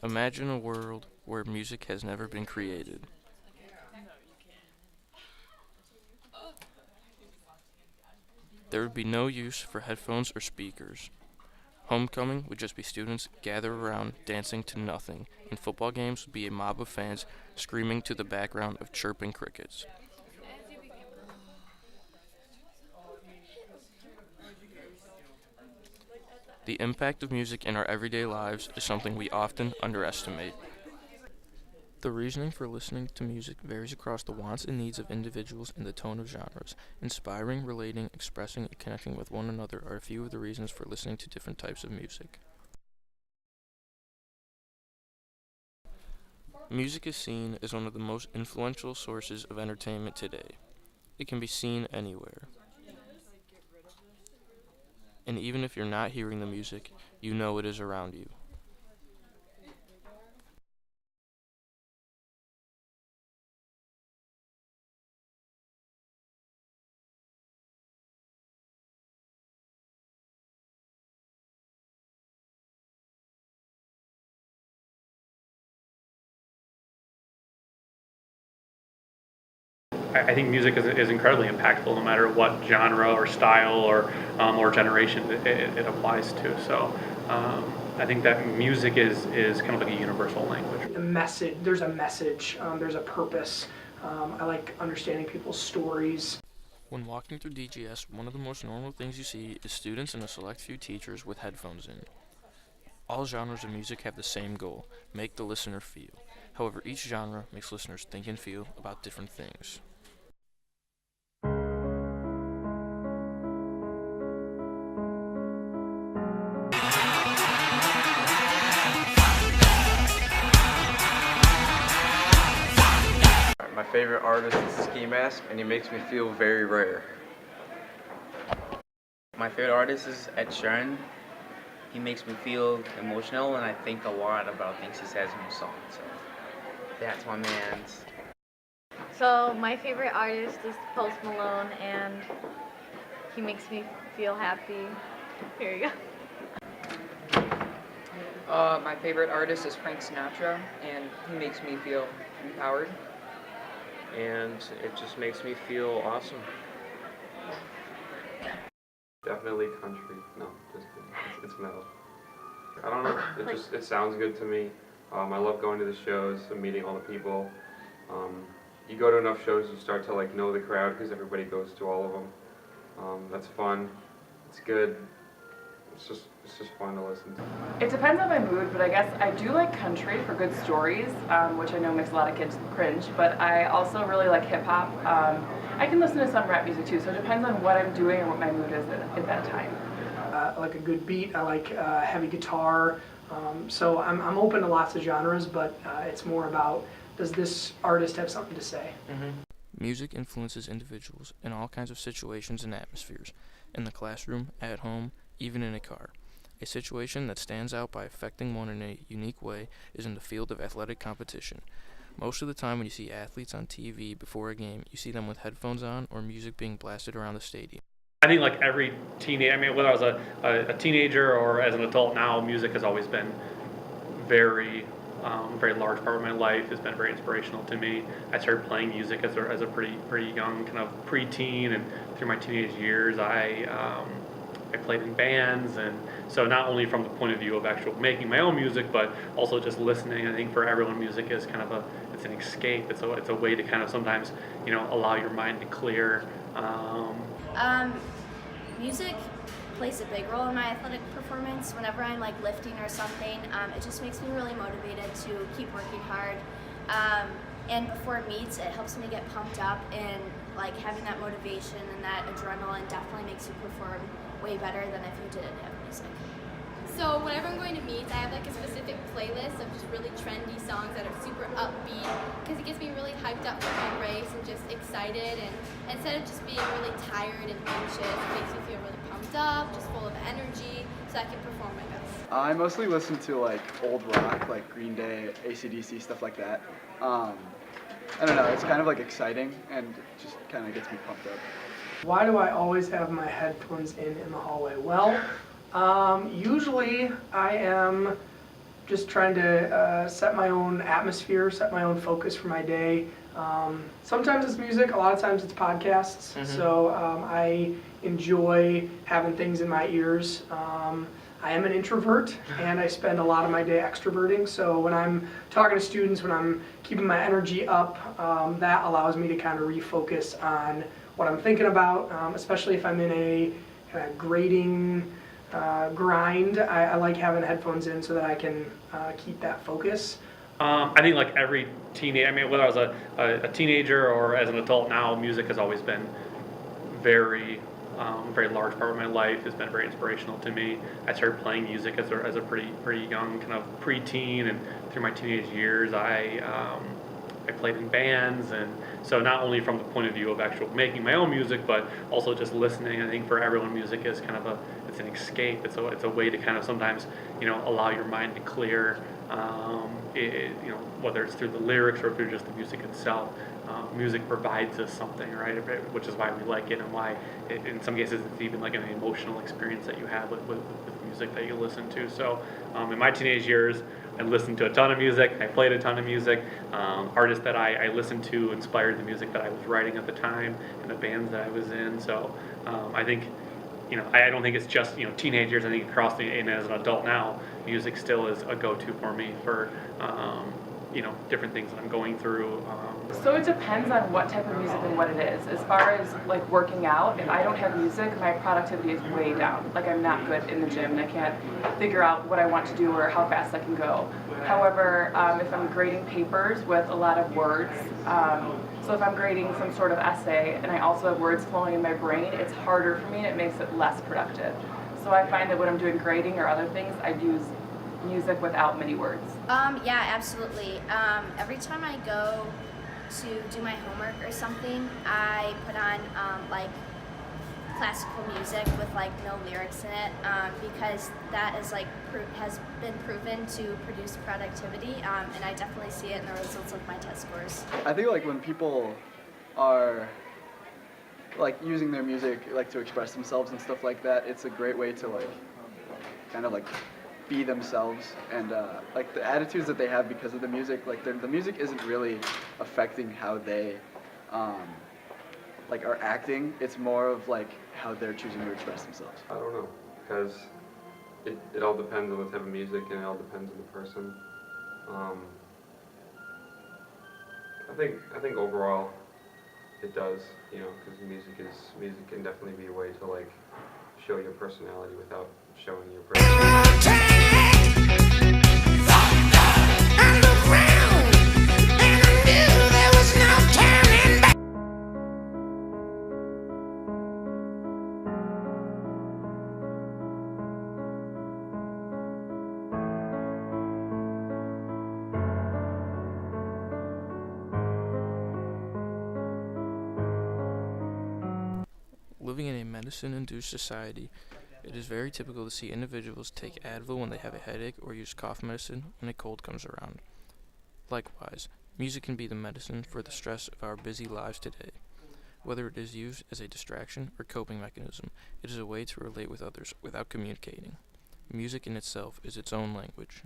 Imagine a world where music has never been created. There would be no use for headphones or speakers. Homecoming would just be students gathered around dancing to nothing, and football games would be a mob of fans screaming to the background of chirping crickets. The impact of music in our everyday lives is something we often underestimate. The reasoning for listening to music varies across the wants and needs of individuals and the tone of genres. Inspiring, relating, expressing, and connecting with one another are a few of the reasons for listening to different types of music. Music is seen as one of the most influential sources of entertainment today. It can be seen anywhere. And even if you're not hearing the music, you know it is around you. I think music is incredibly impactful no matter what genre or style or generation it applies to. So I think that music is kind of like a universal language. The message, there's a message, there's a purpose. I like understanding people's stories. When walking through DGS, one of the most normal things you see is students and a select few teachers with headphones in. All genres of music have the same goal: make the listener feel. However, each genre makes listeners think and feel about different things. My favorite artist is Ski Mask, and he makes me feel very rare. My favorite artist is Ed Sheeran. He makes me feel emotional, and I think a lot about things he says in his songs. So that's my man's. So my favorite artist is Post Malone, and he makes me feel happy. Here you go. My favorite artist is Frank Sinatra, and he makes me feel empowered. And it just makes me feel awesome. Definitely country. No, just kidding. It's metal. I don't know. It sounds good to me. I love going to the shows and meeting all the people. You go to enough shows, you start to like know the crowd because everybody goes to all of them. That's fun. It's good. It's just fun to listen to. It depends on my mood, but I guess I do like country for good stories, which I know makes a lot of kids cringe, but I also really like hip hop. I can listen to some rap music too, so it depends on what I'm doing and what my mood is at that time. I like a good beat, I like heavy guitar, so I'm open to lots of genres, but it's more about, does this artist have something to say? Music influences individuals in all kinds of situations and atmospheres, in the classroom, at home, even in a car. A situation that stands out by affecting one in a unique way is in the field of athletic competition. Most of the time when you see athletes on TV before a game, you see them with headphones on or music being blasted around the stadium. I think like every teenager, I mean, whether I was a teenager or as an adult now, music has always been very large part of my life. Has been very inspirational to me. I started playing music as a pretty young kind of preteen, and through my teenage years, I played in bands, and so not only from the point of view of actual making my own music, but also just listening. I think for everyone, music is kind of it's an escape. It's a way to kind of sometimes allow your mind to clear. Music plays a big role in my athletic performance. Whenever I'm like lifting or something, it just makes me really motivated to keep working hard. And before meets, it helps me get pumped up, and like having that motivation and that adrenaline definitely makes you perform way better than if you didn't have music. So whenever I'm going to meets, I have like a specific playlist of just really trendy songs that are super upbeat, because it gets me really hyped up for my race and just excited, and instead of just being really tired and anxious, it makes me feel really pumped up, just full of energy, so I can perform my best. I mostly listen to like old rock, like Green Day, AC/DC, stuff like that. I don't know, it's kind of like exciting and it just kind of gets me pumped up. Why do I always have my headphones in the hallway? Well, usually I am just trying to set my own atmosphere, set my own focus for my day. Sometimes it's music, a lot of times it's podcasts. So I enjoy having things in my ears. I am an introvert and I spend a lot of my day extroverting. So when I'm talking to students, when I'm keeping my energy up, that allows me to kind of refocus on what I'm thinking about, especially if I'm in a kind of grading grind. I like having headphones in so that I can keep that focus. I think like every teenager, I mean, whether I was a teenager or as an adult now, music has always been very large part of my life. Has been very inspirational to me. I started playing music as a pretty young kind of preteen, and through my teenage years, I played in bands, and so not only from the point of view of actual making my own music, but also just listening. I think for everyone, music is kind of it's an escape. It's a way to kind of sometimes allow your mind to clear. Whether it's through the lyrics or through just the music itself. Music provides us something, right? Which is why we like it, and why, in some cases, it's even like an emotional experience that you have with music that you listen to. So, in my teenage years, I listened to a ton of music. I played a ton of music. Artists that I listened to inspired the music that I was writing at the time and the bands that I was in. So, I think. I don't think it's just teenagers. I think across and as an adult now, music still is a go-to for me for different things that I'm going through. So it depends on what type of music and what it is. As far as like working out, if I don't have music, my productivity is way down. Like I'm not good in the gym and I can't figure out what I want to do or how fast I can go. However, if I'm grading papers with a lot of words, so if I'm grading some sort of essay and I also have words flowing in my brain, it's harder for me and it makes it less productive. So I find that when I'm doing grading or other things, I use music without many words. Yeah, absolutely. Every time I go to do my homework or something, I put on like classical music with like no lyrics in it, because that is like has been proven to produce productivity, and I definitely see it in the results of my test scores. I think like when people are like using their music like to express themselves and stuff like that, it's a great way to like kind of like be themselves, and like the attitudes that they have because of the music, like the music isn't really affecting how they like are acting. It's more of like how they're choosing to express themselves. I don't know, because it all depends on the type of music and it all depends on the person. I think overall it does, because music can definitely be a way to like show your personality without showing your personality. Living in a medicine-induced society, it is very typical to see individuals take Advil when they have a headache or use cough medicine when a cold comes around. Likewise, music can be the medicine for the stress of our busy lives today. Whether it is used as a distraction or coping mechanism, it is a way to relate with others without communicating. Music in itself is its own language.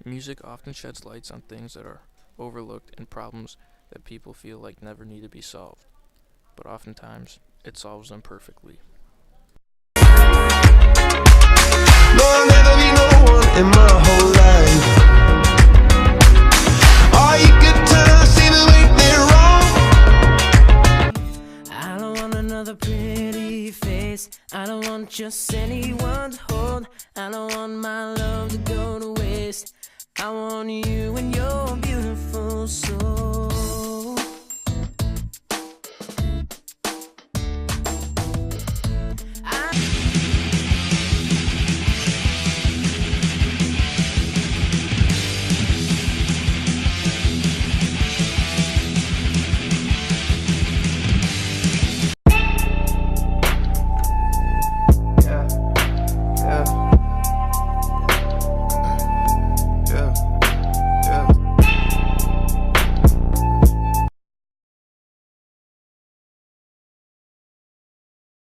Music often sheds lights on things that are overlooked and problems that people feel like never need to be solved, but oftentimes it solves them perfectly. There'll never be no one in my whole life. All you good times seem to make me wrong. I don't want another pretty face. I don't want just anyone to hold. I don't want my love to go to waste. I want you and your beautiful soul.